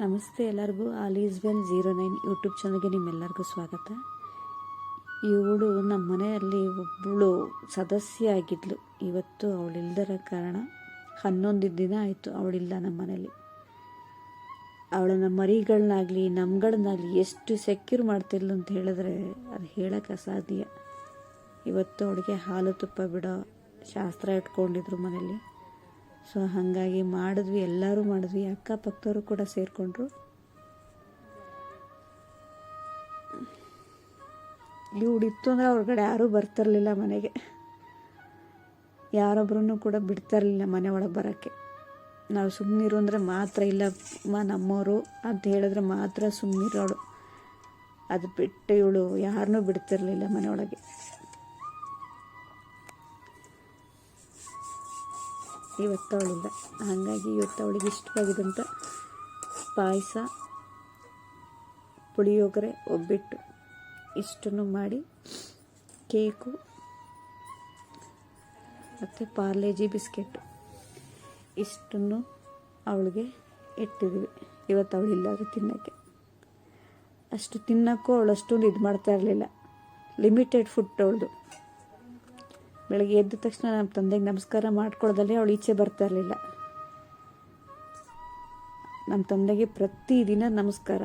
ನಮಸ್ತೆ ಎಲ್ಲರಿಗೂ. Alice109 YouTube ಚಾನಲ್ಗೆ ನಿಮ್ಮೆಲ್ಲರಿಗೂ ಸ್ವಾಗತ. ಇವಳು ನಮ್ಮ ಮನೆಯಲ್ಲಿ ಒಬ್ಬಳು ಸದಸ್ಯ ಆಗಿದ್ಲು. ಇವತ್ತು ಅವಳಿಲ್ದರ ಕಾರಣ 11 ದಿನ ಆಯಿತು ಅವಳಿಲ್ಲ ನಮ್ಮ ಮನೇಲಿ. ಅವಳನ್ನ ಮರಿಗಳನ್ನಾಗಲಿ ನಮ್ಗಳನ್ನಾಗಲಿ ಎಷ್ಟು ಸೆಕ್ಯೂರ್ ಮಾಡ್ತಿದ್ಲು ಅಂತ ಹೇಳಿದ್ರೆ ಅದು ಹೇಳೋಕ್ಕೆ ಅಸಾಧ್ಯ. ಇವತ್ತು ಅವಳಿಗೆ ಹಾಲು ತುಪ್ಪ ಬಿಡೋ ಶಾಸ್ತ್ರ ಇಟ್ಕೊಂಡಿದ್ರು ಮನೇಲಿ. ಸೊ ಹಾಗಾಗಿ ಮಾಡಿದ್ವಿ, ಎಲ್ಲರೂ ಮಾಡಿದ್ವಿ, ಅಕ್ಕಪಕ್ಕದವರು ಕೂಡ ಸೇರಿಕೊಂಡ್ರು. ಇವಳಿತ್ತು ಅಂದರೆ ಹೊರಗಡೆ ಯಾರೂ ಬರ್ತಿರ್ಲಿಲ್ಲ ಮನೆಗೆ. ಯಾರೊಬ್ಬರನ್ನು ಕೂಡ ಬಿಡ್ತಾಯಿರಲಿಲ್ಲ ಮನೆ ಒಳಗೆ ಬರೋಕ್ಕೆ. ನಾವು ಸುಮ್ಮನಿರು ಅಂದರೆ ಮಾತ್ರ, ಇಲ್ಲ ನಮ್ಮವರು ಅಂತ ಹೇಳಿದ್ರೆ ಮಾತ್ರ ಸುಮ್ಮನಿರೋಳು. ಅದು ಬಿಟ್ಟು ಇವಳು ಯಾರನ್ನೂ ಬಿಡ್ತಿರ್ಲಿಲ್ಲ ಮನೆಯೊಳಗೆ. ಇವತ್ತು ಅವಳಿಲ್ಲ, ಹಾಗಾಗಿ ಇವತ್ತು ಅವಳಿಗೆ ಇಷ್ಟವಾಗಿದ್ದಂಥ ಪಾಯಸ, ಪುಳಿಯೋಗರೆ, ಒಬ್ಬಟ್ಟು ಇಷ್ಟನ್ನು ಮಾಡಿ, ಕೇಕು ಮತ್ತು ಪಾರ್ಲೇಜಿ ಬಿಸ್ಕೆಟು ಇಷ್ಟನ್ನು ಅವಳಿಗೆ ಇಟ್ಟಿದ್ವಿ. ಇವತ್ತು ಅವಳಿಲ್ಲ ಅದು ತಿನ್ನೋಕ್ಕೆ. ಅಷ್ಟು ತಿನ್ನೋಕ್ಕೂ ಅವಳು ಅಷ್ಟೊಂದು ಇದು ಮಾಡ್ತಾ ಇರಲಿಲ್ಲ. ಲಿಮಿಟೆಡ್ ಫುಡ್ ಅವಳದು. ಬೆಳಗ್ಗೆ ಎದ್ದ ತಕ್ಷಣ ನಮ್ಮ ತಂದೆಗೆ ನಮಸ್ಕಾರ ಮಾಡ್ಕೊಳ್ಳೋದಲ್ಲೇ ಅವಳು ಈಚೆ ಬರ್ತಾ ಇರಲಿಲ್ಲ. ನಮ್ಮ ತಂದೆಗೆ ಪ್ರತಿದಿನ ನಮಸ್ಕಾರ.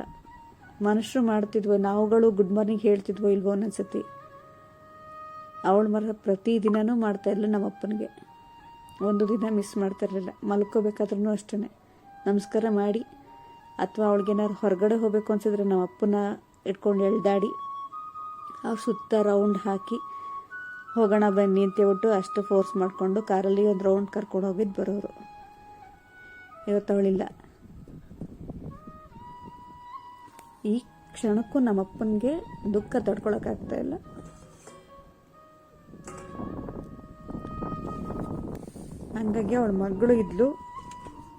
ಮನುಷ್ಯರು ಮಾಡ್ತಿದ್ವೋ, ನಾವುಗಳು ಗುಡ್ ಮಾರ್ನಿಂಗ್ ಹೇಳ್ತಿದ್ವೋ ಇಲ್ವೋ ಒಂದೊಂದ್ಸತಿ. ಅವಳು ಪ್ರತಿದಿನವೂ ಮಾಡ್ತಾಯಿಲ್ಲ. ನಮ್ಮ ಅಪ್ಪನಿಗೆ ಒಂದು ದಿನ ಮಿಸ್ ಮಾಡ್ತಾ ಇರಲಿಲ್ಲ. ಮಲ್ಕೋಬೇಕಾದ್ರೂ ಅಷ್ಟೇ ನಮಸ್ಕಾರ ಮಾಡಿ, ಅಥವಾ ಅವಳಿಗೇನಾದ್ರು ಹೊರಗಡೆ ಹೋಗಬೇಕು ಅನ್ಸಿದ್ರೆ ನಮ್ಮ ಅಪ್ಪನ ಇಟ್ಕೊಂಡು ಎಳ್ದಾಡಿ ಅವ್ರ ಸುತ್ತ ರೌಂಡ್ ಹಾಕಿ ಹೋಗೋಣ ಬನ್ನಿ ಅಂತ ಹೇಳ್ಬಿಟ್ಟು ಅಷ್ಟು ಫೋರ್ಸ್ ಮಾಡಿಕೊಂಡು ಕಾರಲ್ಲಿ ಒಂದು ರೌಂಡ್ ಕರ್ಕೊಂಡು ಹೋಗಿದ್ದು ಬರೋರು. ಇವತ್ತು ಅವಳಿಲ್ಲ. ಈ ಕ್ಷಣಕ್ಕೂ ನಮ್ಮಪ್ಪನಿಗೆ ದುಃಖ ತಡ್ಕೊಳಕ್ಕಾಗ್ತಾ ಇಲ್ಲ. ಹಂಗಾಗಿ ಅವಳ ಮಗಳು ಇದ್ಲು,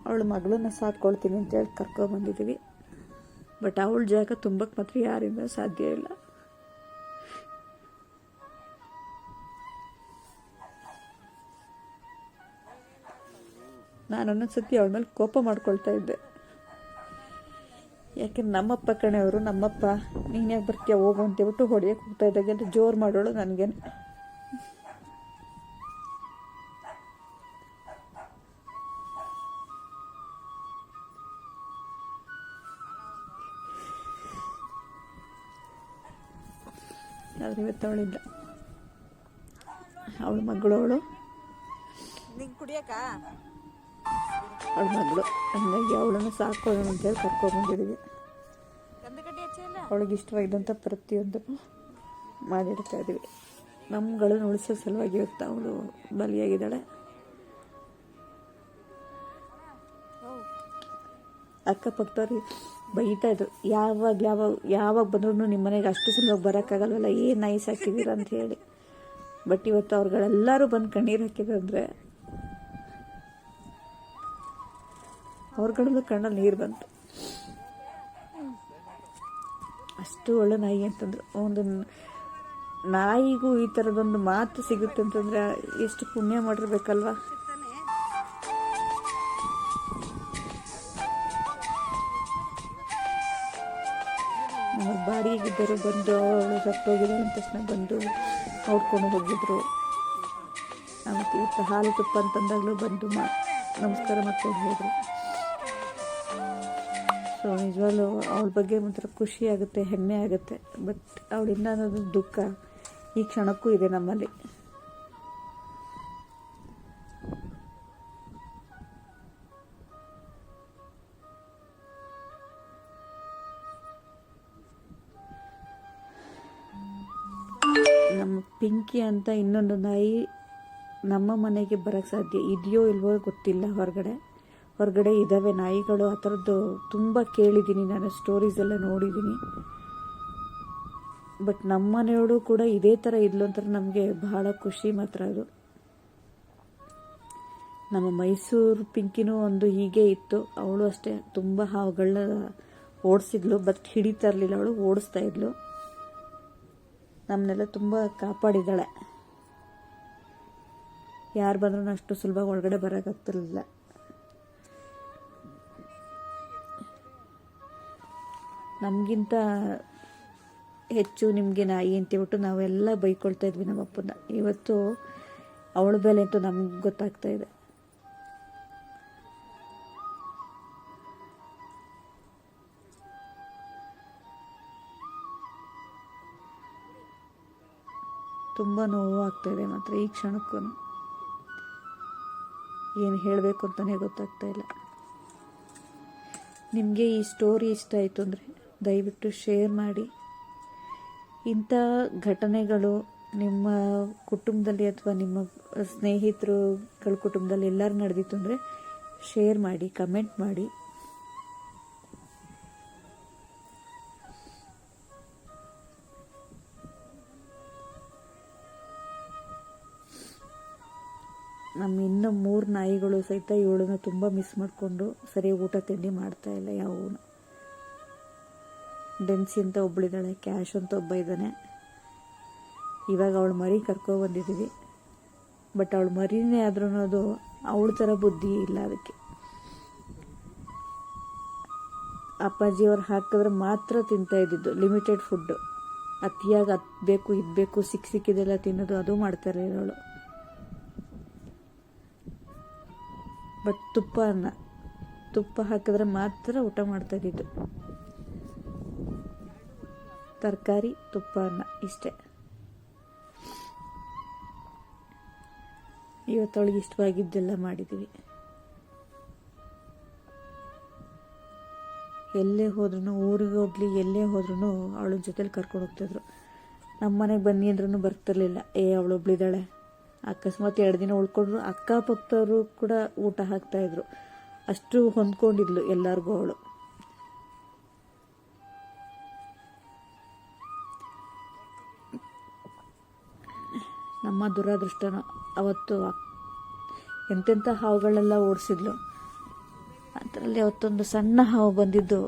ಅವಳ ಮಗಳನ್ನ ಸಾಕ್ಕೊಳ್ತೀನಿ ಅಂತೇಳಿ ಕರ್ಕೊಬಂದಿದ್ದೀವಿ. ಬಟ್ ಅವಳ ಜಾಗ ತುಂಬಕ್ಕೆ ಮಾತ್ರ ಯಾರಿಂದ ಸಾಧ್ಯ ಇಲ್ಲ. ನಾನು ಒಂದೊಂದ್ಸತಿ ಅವಳ ಮೇಲೆ ಕೋಪ ಮಾಡ್ಕೊಳ್ತಾ ಇದ್ದೆ. ಯಾಕೆಂದ್ರೆ ನಮ್ಮಪ್ಪ ಕಣೆಯವರು, ನಮ್ಮಪ್ಪ ನೀನು ಯಾಕೆ ಬರ್ತೀಯ ಹೋಗು ಅಂತೇಳ್ಬಿಟ್ಟು ಹೊಡೆಯೋಕೆ ಹೋಗ್ತಾ ಇದ್ದಾಗ ಅಂತ ಜೋರು ಮಾಡೋಳು ನನಗೇನು. ಆದರೆ ಇವತ್ತು ಅವಳಿಲ್ಲ, ಅವಳ ಮಗಳು, ಅವಳ ಮಗಳು. ಹಂಗಾಗಿ ಅವಳನ್ನು ಸಾಕೊಳ್ಳೋಣ ಅಂತೇಳಿ ಕರ್ಕೊಂಡ್ಬಂದಿದ್ದೀವಿ. ಅವಳಿಗೆ ಇಷ್ಟವಾಗಿದ್ದಂಥ ಪ್ರತಿಯೊಂದನ್ನು ಮಾಡಿಡ್ತಾ ಇದ್ದೀವಿ. ನಮ್ಮಗಳನ್ನು ಉಳಿಸೋ ಸಲುವಾಗಿ ಇವತ್ತು ಅವಳು ಬಲಿಯಾಗಿದ್ದಾಳೆ. ಅಕ್ಕಪಕ್ಕದವ್ರು ಬೈತಾ ಇದ್ರು, ಯಾವಾಗ ಬಂದ್ರೂ ನಿಮ್ಮ ಮನೆಗೆ ಅಷ್ಟು ಸುಲಭವಾಗಿ ಬರೋಕ್ಕಾಗಲ್ವಲ್ಲ, ಏನು ನೈಸ್ ಹಾಕಿದ್ದೀರ ಅಂತ ಹೇಳಿ. ಬಟ್ ಇವತ್ತು ಅವ್ರುಗಳೆಲ್ಲರೂ ಬಂದು ಕಣ್ಣೀರು ಹಾಕಿದಂದರೆ ಅವ್ರಗಳಲ್ಲೂ ಕಣ್ಣಲ್ಲಿ ನೀರು ಬಂತು. ಅಷ್ಟು ಒಳ್ಳೆ ನಾಯಿ ಅಂತಂದ್ರು. ಒಂದು ನಾಯಿಗೂ ಈ ಥರದೊಂದು ಮಾತು ಸಿಗುತ್ತೆ ಅಂತಂದರೆ ಎಷ್ಟು ಪುಣ್ಯ ಮಾಡಿರ್ಬೇಕಲ್ವ. ನಮ್ಮ ಬಾಡಿಗೆಗಿದ್ದರು ಬಂದು ಅವಳು ಸತ್ತೋಗಿದ್ದಾಳೆ ಅಂದ ತಕ್ಷಣ ಬಂದು ನೋಡ್ಕೊಂಡು ಹೋಗಿದ್ರು. ಮತ್ತು ಇವತ್ತು ಹಾಲು ತುಪ್ಪ ಅಂತಂದಾಗಲೂ ಬಂದು ನಮಸ್ಕಾರ ಮಾಡ್ಕೊಂಡು ಹೋದರು. ಸೊ ನಿಜವಾಗ್ಲೂ ಅವಳ ಬಗ್ಗೆ ಮಾತ್ರ ಖುಷಿ ಆಗುತ್ತೆ, ಹೆಮ್ಮೆ ಆಗುತ್ತೆ. ಬಟ್ ಅವಳಿಂದ ಅನ್ನೋದು ದುಃಖ ಈ ಕ್ಷಣಕ್ಕೂ ಇದೆ ನಮ್ಮಲ್ಲಿ. ನಮ್ಮ ಪಿಂಕಿ ಅಂತ ಇನ್ನೊಂದು ನಾಯಿ ನಮ್ಮ ಮನೆಗೆ ಬರೋಕ್ಕೆ ಸಾಧ್ಯ ಇದೆಯೋ ಇಲ್ವೋ ಗೊತ್ತಿಲ್ಲ. ಹೊರಗಡೆ ಇದ್ದಾವೆ ನಾಯಿಗಳು. ಆ ಥರದ್ದು ತುಂಬ ಕೇಳಿದ್ದೀನಿ ನಾನು, ಸ್ಟೋರೀಸ್ ಎಲ್ಲ ನೋಡಿದ್ದೀನಿ. ಬಟ್ ನಮ್ಮ ಮನೆಯವಳು ಕೂಡ ಇದೇ ಥರ ಇದ್ಲು ಅಂತ ನಮಗೆ ಬಹಳ ಖುಷಿ ಮಾತ್ರ ಅದು. ನಮ್ಮ ಮೈಸೂರು ಪಿಂಕಿನೂ ಒಂದು ಹೀಗೆ ಇತ್ತು. ಅವಳು ಅಷ್ಟೇ ತುಂಬ ಹಾವುಗಳನ್ನ ಓಡಿಸಿದ್ಲು. ಬಟ್ ಹಿಡಿತಾ ಇರಲಿಲ್ಲ, ಅವಳು ಓಡಿಸ್ತಾ ಇದ್ಲು. ನಮ್ಮನ್ನೆಲ್ಲ ತುಂಬ ಕಾಪಾಡಿದ್ದಾಳೆ. ಯಾರು ಬಂದ್ರೂ ಅಷ್ಟು ಸುಲಭ ಒಳಗಡೆ ಬರೋಕ್ಕಾಗ್ತಿರ್ಲಿಲ್ಲ. ನಮಗಿಂತ ಹೆಚ್ಚು ನಿಮಗೆ ನಾಯಿ ಅಂತೇಳ್ಬಿಟ್ಟು ನಾವೆಲ್ಲ ಬೈಕೊಳ್ತಾ ಇದ್ವಿ ನಮ್ಮ ಅಪ್ಪನ. ಇವತ್ತು ಅವಳ ಬೆಲೆ ಅಂತೂ ನಮ್ಗೆ ಗೊತ್ತಾಗ್ತಾ ಇದೆ. ತುಂಬ ನೋವು ಆಗ್ತಾಯಿದೆ ಮಾತ್ರ ಈ ಕ್ಷಣಕ್ಕೂ. ಏನು ಹೇಳಬೇಕು ಅಂತಲೇ ಗೊತ್ತಾಗ್ತಾ ಇಲ್ಲ. ನಿಮಗೆ ಈ ಸ್ಟೋರಿ ಇಷ್ಟ ಆಯಿತು ಅಂದರೆ ದಯವಿಟ್ಟು ಶೇರ್ ಮಾಡಿ. ಇಂಥ ಘಟನೆಗಳು ನಿಮ್ಮ ಕುಟುಂಬದಲ್ಲಿ ಅಥವಾ ನಿಮ್ಮ ಸ್ನೇಹಿತರುಗಳ ಕುಟುಂಬದಲ್ಲಿ ಎಲ್ಲರೂ ನಡೆದಿತ್ತು ಅಂದರೆ ಶೇರ್ ಮಾಡಿ, ಕಮೆಂಟ್ ಮಾಡಿ. ನಮ್ಮ ಇನ್ನೂ 3 ನಾಯಿಗಳು ಸಹಿತ ಇವಳನ್ನ ತುಂಬ ಮಿಸ್ ಮಾಡಿಕೊಂಡು ಸರಿಯಾಗಿ ಊಟ ತಿಂಡಿ ಮಾಡ್ತಾಯಿಲ್ಲ ಯಾವೂ. ಡೆನ್ಸಿ ಅಂತ ಒಬ್ಬಳಿದ್ದಾಳೆ, ಕ್ಯಾಶ್ ಅಂತ ಒಬ್ಬ ಇದ್ದಾನೆ. ಇವಾಗ ಅವಳು ಮರಿ ಕರ್ಕೊಬಂದಿದ್ದೀವಿ. ಬಟ್ ಅವಳು ಮರಿನೇ ಆದ್ರೂ ಅದು ಅವಳ ಥರ ಬುದ್ಧಿ ಇಲ್ಲ ಅದಕ್ಕೆ. ಅಪ್ಪಾಜಿಯವ್ರು ಹಾಕಿದ್ರೆ ಮಾತ್ರ ತಿಂತಾ ಇದ್ದಿದ್ದು, ಲಿಮಿಟೆಡ್ ಫುಡ್ಡು. ಅತಿಯಾಗಿ ಅದು ಬೇಕು ಇದು ಬೇಕು ಸಿಕ್ಕಿದೆಲ್ಲ ತಿನ್ನೋದು ಅದು ಮಾಡ್ತಾರೆ ಅವಳು. ಬಟ್ ತುಪ್ಪ ಹಾಕಿದ್ರೆ ಮಾತ್ರ ಊಟ ಮಾಡ್ತಾ ಇದ್ದಿದ್ದು. ತರಕಾರಿ, ತುಪ್ಪ, ಅನ್ನ ಇಷ್ಟೇ. ಇವತ್ತವಳಿಗೆ ಇಷ್ಟವಾಗಿದ್ದೆಲ್ಲ ಮಾಡಿದ್ದೀವಿ. ಎಲ್ಲೇ ಹೋದ್ರೂ, ಊರಿಗೆ ಹೋಗ್ಲಿ ಎಲ್ಲೇ ಹೋದ್ರೂ ಅವಳ ಜೊತೆಲಿ ಕರ್ಕೊಂಡು ಹೋಗ್ತಿದ್ರು. ನಮ್ಮ ಮನೆಗೆ ಬನ್ನಿ ಅಂದ್ರೂ ಬರ್ತಿರ್ಲಿಲ್ಲ. ಅವಳೊಬ್ಳಿದ್ದಾಳೆ, ಅಕಸ್ಮಾತ್ 2 ದಿನ ಉಳ್ಕೊಂಡ್ರು ಅಕ್ಕಪಕ್ಕದವರು ಕೂಡ ಊಟ ಹಾಕ್ತಾಯಿದ್ರು. ಅಷ್ಟು ಹೊಂದ್ಕೊಂಡಿದ್ಲು ಎಲ್ಲರಿಗೂ ಅವಳು. ನಮ್ಮ ದುರಾದೃಷ್ಟನ ಅವತ್ತು ಎಂತೆಂಥ ಹಾವುಗಳೆಲ್ಲ ಓಡಿಸಿದ್ಲು. ಅದರಲ್ಲಿ ಅವತ್ತೊಂದು ಸಣ್ಣ ಹಾವು ಬಂದಿದ್ದು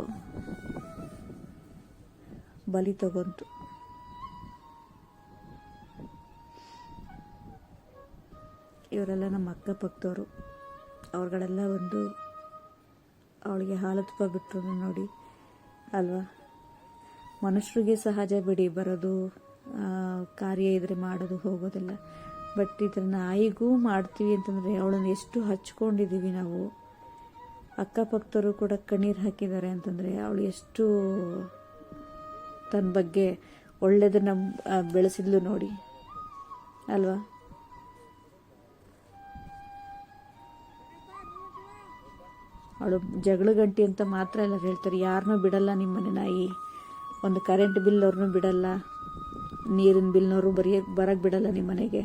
ಬಲಿ ತಗೊಂತು. ಇವರೆಲ್ಲ ನಮ್ಮ ಅಕ್ಕಪಕ್ಕದವರು. ಅವ್ರುಗಳೆಲ್ಲ ಒಂದು ಅವಳಿಗೆ ಹಾಲು ತುಪ್ಪ ಬಿಟ್ಟರು ನೋಡಿ ಅಲ್ವಾ. ಮನುಷ್ಯರಿಗೆ ಸಹಜ ಬಿಡಿ, ಬರೋದು ಕಾರ್ಯ ಇದ್ರೆ ಮಾಡೋದು ಹೋಗೋದಿಲ್ಲ. ಬಟ್ ಇದ್ರ ನಾಯಿಗೂ ಮಾಡ್ತೀವಿ ಅಂತಂದರೆ ಅವಳನ್ನು ಎಷ್ಟು ಹಚ್ಕೊಂಡಿದ್ದೀವಿ ನಾವು. ಅಕ್ಕಪಕ್ಕದವರು ಕೂಡ ಕಣ್ಣೀರು ಹಾಕಿದ್ದಾರೆ ಅಂತಂದರೆ ಅವಳು ಎಷ್ಟು ತನ್ನ ಬಗ್ಗೆ ಒಳ್ಳೆಯದನ್ನು ಬೆಳೆಸಿದ್ಲು ನೋಡಿ ಅಲ್ವಾ. ಅವಳು ಜಗಳ ಗಂಟಿ ಅಂತ ಮಾತ್ರ ಎಲ್ಲ ಹೇಳ್ತಾರೆ. ಯಾರನ್ನೂ ಬಿಡಲ್ಲ ನಿಮ್ಮನೆ ನಾಯಿ. ಒಂದು ಕರೆಂಟ್ ಬಿಲ್ ಅವ್ರನ್ನೂ ಬಿಡಲ್ಲ, ನೀರಿನ ಬಿಲ್ನವರು ಬರಕ್ಕೆ ಬಿಡಲ್ಲ ನಿಮ್ಮ ಮನೆಗೆ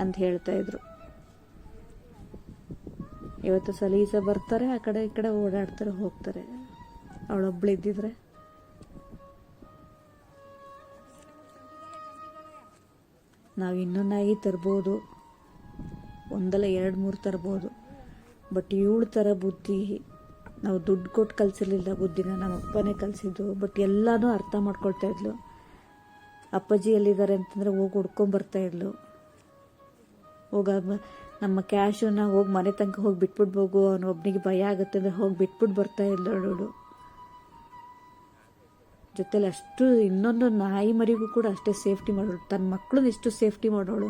ಅಂತ ಹೇಳ್ತಾಯಿದ್ರು. ಇವತ್ತು ಸಲೀಸ ಬರ್ತಾರೆ, ಆ ಕಡೆ ಈ ಕಡೆ ಓಡಾಡ್ತಾರೆ ಹೋಗ್ತಾರೆ. ಅವಳೊಬ್ಳು ಇದ್ದಿದ್ರೆ ನಾವು ಇನ್ನೂ ನಾಯಿ ತರ್ಬೋದು, ಒಂದಲ್ಲ 2-3 ತರ್ಬೋದು. ಬಟ್ ಇವಳ ಥರ ಬುದ್ಧಿ ನಾವು ದುಡ್ಡು ಕೊಟ್ಟು ಕಲಿಸಿರ್ಲಿಲ್ಲ. ಬುದ್ಧಿನ ನಮ್ಮ ಅಪ್ಪನೇ ಕಲಿಸಿದ್ದು. ಬಟ್ ಎಲ್ಲನೂ ಅರ್ಥ ಮಾಡ್ಕೊಳ್ತಾ ಇದ್ಲು. ಅಪ್ಪಾಜಿ ಎಲ್ಲಿದ್ದಾರೆ ಅಂತಂದರೆ ಹೋಗಿ ಹುಡ್ಕೊಂಬರ್ತಾ ಇದ್ಲು. ನಮ್ಮ ಕ್ಯಾಶನ್ನ ಹೋಗಿ ಮನೆ ತನಕ ಹೋಗಿ ಬಿಟ್ಬಿಡ್ಬೋಗು, ಅವನು ಒಬ್ಬನಿಗೆ ಭಯ ಆಗುತ್ತೆ ಅಂದರೆ ಹೋಗಿ ಬಿಟ್ಬಿಟ್ಟು ಬರ್ತಾ ಇದ್ಲು ಅವಳು. ಜೊತೆಲಿ ಅಷ್ಟು ಇನ್ನೊಂದು ನಾಯಿ ಮರಿಗೂ ಕೂಡ ಅಷ್ಟೇ ಸೇಫ್ಟಿ ಮಾಡೋಳು. ತನ್ನ ಮಕ್ಕಳನ್ನ ಎಷ್ಟು ಸೇಫ್ಟಿ ಮಾಡೋಳು.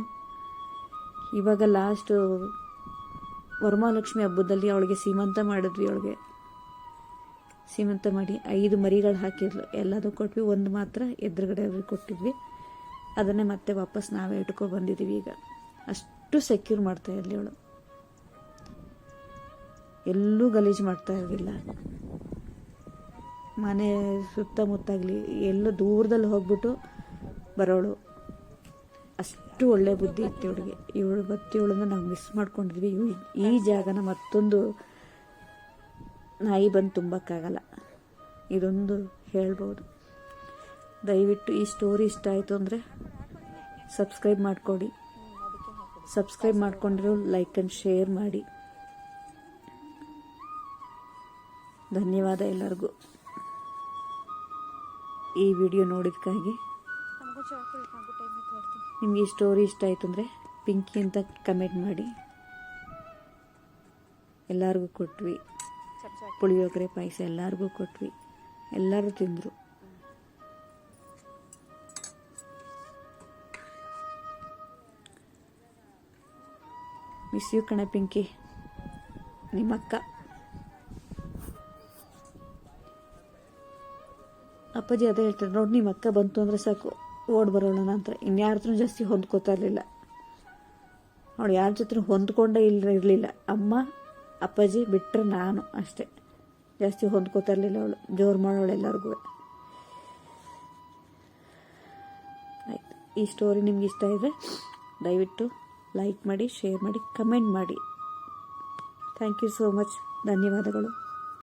ಇವಾಗ ಲಾಸ್ಟ್ ವರಮಹಾಲಕ್ಷ್ಮಿ ಹಬ್ಬದಲ್ಲಿ ಅವಳಿಗೆ ಸೀಮಂತ ಮಾಡಿದ್ವಿ. ಅವಳಿಗೆ ಸೀಮಂತ ಮಾಡಿ 5 ಮರಿಗಳು ಹಾಕಿದ್ಲು. ಎಲ್ಲದೂ ಕೊಟ್ವಿ, ಒಂದು ಮಾತ್ರ ಎದುರುಗಡೆ ಅವ್ರಿಗೆ ಕೊಟ್ಟಿದ್ವಿ. ಅದನ್ನೇ ಮತ್ತೆ ವಾಪಸ್ ನಾವೇ ಇಟ್ಕೊ ಬಂದಿದ್ದೀವಿ. ಈಗ ಅಷ್ಟು ಸೆಕ್ಯೂರ್ ಮಾಡ್ತಾ ಇರಲಿ ಅವಳು. ಎಲ್ಲೂ ಗಲೀಜು ಮಾಡ್ತಾ ಇರಲಿಲ್ಲ. ಮನೆ ಸುತ್ತಮುತ್ತಾಗಲಿ ಎಲ್ಲೋ ದೂರದಲ್ಲಿ ಹೋಗ್ಬಿಟ್ಟು ಬರೋಳು. ಅಷ್ಟು ಒಳ್ಳೆ ಬುದ್ಧಿ ಇತ್ತು ಇವಳಿಗೆ. ಇವಳನ್ನ ನಾವು ಮಿಸ್ ಮಾಡ್ಕೊಂಡಿದ್ವಿ. ಈ ಜಾಗನ ಮತ್ತೊಂದು ನಾಯಿ ಬಂದು ತುಂಬಕ್ಕಾಗಲ್ಲ. ಇದೊಂದು ಹೇಳ್ಬೋದು. ದಯವಿಟ್ಟು ಈ ಸ್ಟೋರಿ ಇಷ್ಟ ಆಯಿತು ಅಂದರೆ ಸಬ್ಸ್ಕ್ರೈಬ್ ಮಾಡಿಕೊಡಿ. ಸಬ್ಸ್ಕ್ರೈಬ್ ಮಾಡ್ಕೊಂಡಿರೋ ಲೈಕ್ ಆ್ಯಂಡ್ ಶೇರ್ ಮಾಡಿ. ಧನ್ಯವಾದ ಎಲ್ಲರಿಗೂ ಈ ವಿಡಿಯೋ ನೋಡಿದ್ದಕ್ಕಾಗಿ. ನಿಮಗೆ ಈ ಸ್ಟೋರಿ ಇಷ್ಟ ಆಯಿತು ಅಂದರೆ ಪಿಂಕಿ ಅಂತ ಕಮೆಂಟ್ ಮಾಡಿ. ಎಲ್ಲರಿಗೂ ಕೊಟ್ವಿ. ಪುಳಿಯೋಗರೆ ಪಾಯಸ ಎಲ್ಲರಿಗೂ ಕೊಟ್ವಿ. ಎಲ್ಲರೂ ತಿಂದರು. ಮಿಸ್ ಯು ಕಣ ಪಿಂಕಿ, ನಿಮ್ಮ ಅಕ್ಕ. ಅಪ್ಪಾಜಿ ಅದೇ ಹೇಳ್ತಾರೆ, ನೋಡಿ ನಿಮ್ಮ ಅಕ್ಕ ಬಂತು ಅಂದರೆ ಸಾಕು ಓಡ್ ಬರೋಣ ಅಂತ. ಇನ್ಯಾರತ್ರ ಜಾಸ್ತಿ ಹೊಂದ್ಕೋತಾ ಇರಲಿಲ್ಲ ಅವಳು, ಯಾರ ಜೊತೆ ಹೊಂದ್ಕೊಂಡೇ ಇರಲಿಲ್ಲ. ಅಮ್ಮ ಅಪ್ಪಾಜಿ ಬಿಟ್ಟರೆ ನಾನು ಅಷ್ಟೇ, ಜಾಸ್ತಿ ಹೊಂದ್ಕೋತಾ ಇರಲಿಲ್ಲ ಅವಳು, ಜೋರು ಮಾಡೋಳು ಎಲ್ಲರಿಗೂ. ಆಯಿತು, ಈ ಸ್ಟೋರಿ ನಿಮ್ಗೆ ಇಷ್ಟ ಇದೆ ದಯವಿಟ್ಟು ಲೈಕ್ ಮಾಡಿ, ಶೇರ್ ಮಾಡಿ, ಕಮೆಂಟ್ ಮಾಡಿ. ಥ್ಯಾಂಕ್ ಯು ಸೋ ಮಚ್, ಧನ್ಯವಾದಗಳು.